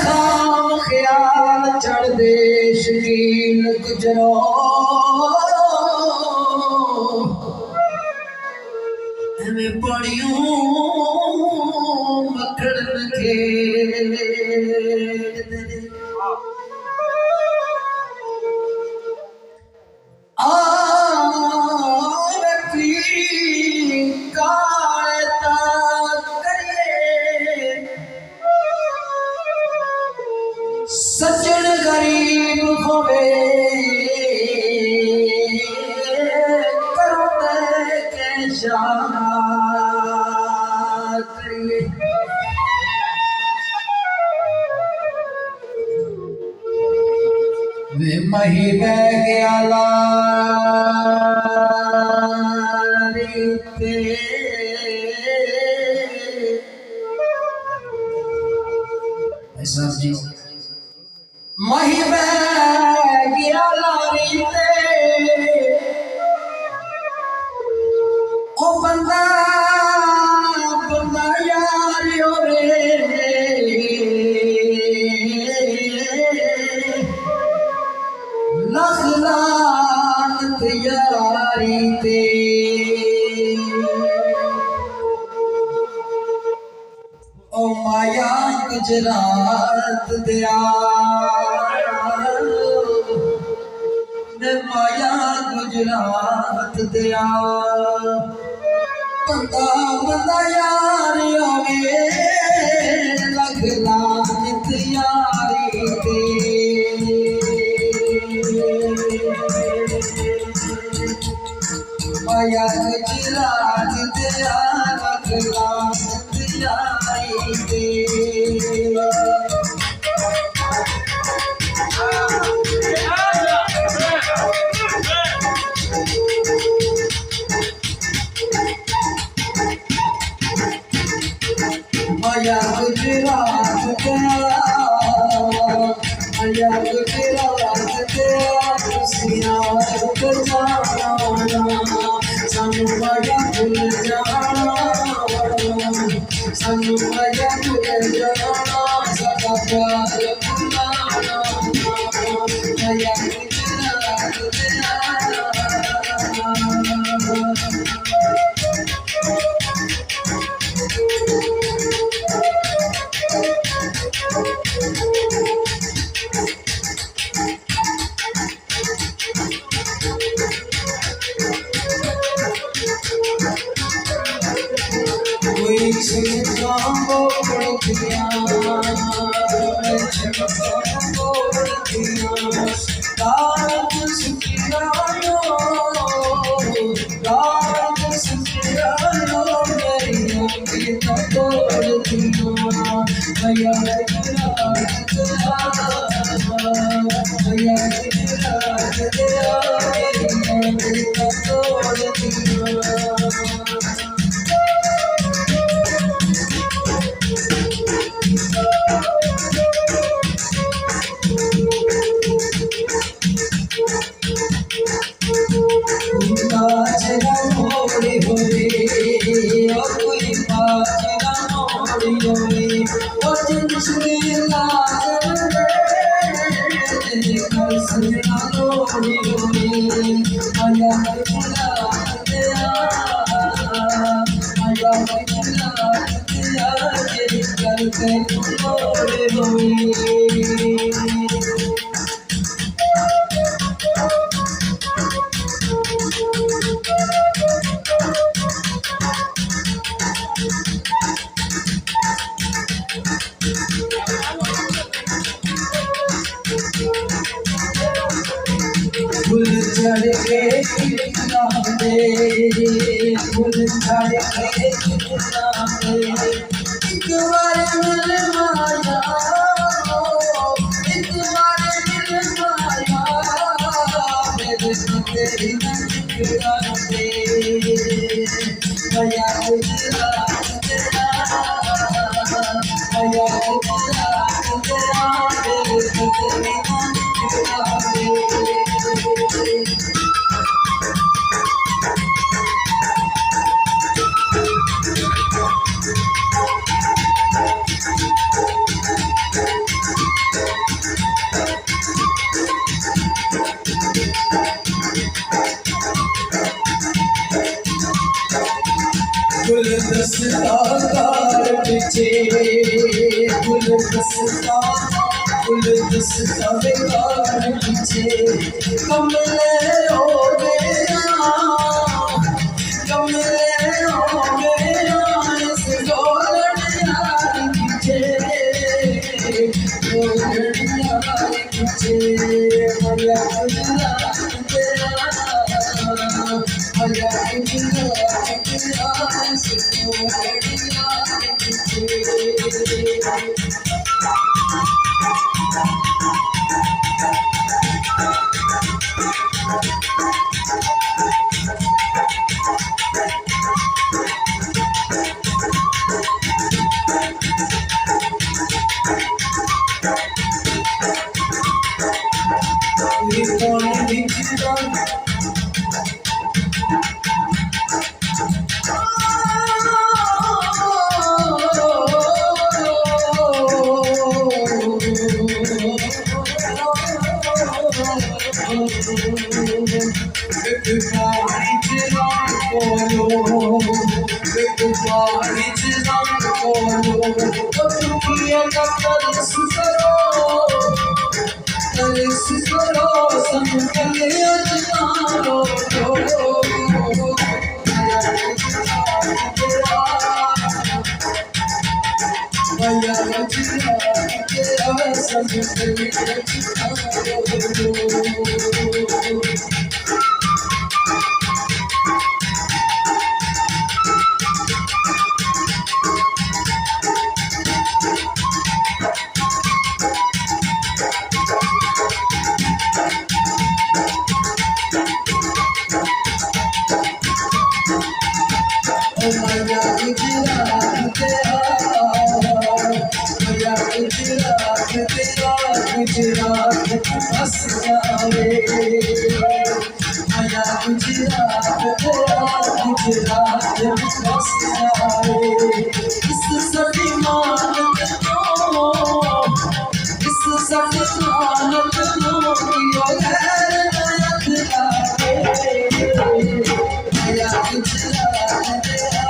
खाम ख्याल चढ़ दे शकीन गुजरो हमें पड़ियों मकड़न खेल सजन गरीब होवे करो के शाह करिए वे मही बह गया लारीते ऐसा जी मही बह गया लारीते ओ बंदा बंदा यार रे लख लानत यारी ते ओ माया गुजरात दिया माया गुजरात दिया बंदा बंदा यार आवे लख लानत यारी ते माया गुजरात दिया लख लानत यारी ते Mahya Gujrat deya, Mahya Gujrat deya, Desiya gujana, sanu Mahya Gujrana, sanu Mahya Gujrana, sada pyar gulana, Mahya Gujrat deya. कोई छिड़काव बोल दिया राज सुखियायो मेरी आंखें तो तोड़ दिया भैया गुजरात दिया भैया गुजरात दिया मेरी आंखें तो तोड़ दिया फूल चढ़ के कितना दे फूल चढ़ के कितना दे एक बार मिल माया एक बार मिल माया मेरे से तेरी नजर दे भैया गुजरात तेरा भैया गुजरात तेरा गुलदस्ता बेकार पीछे कमले हो गया कमले हो गया इस गोलड़िया पीछे गोलड़िया पीछे मया गुजरात तेरा मया गुजरात तेरा इस गोलड़िया पीछे गुजरात बस जावे माया गुजरात तेरा गुजरात बस जावे इस सलीमान को इस सलीमान को कियो गैर माया गुजरात तेरा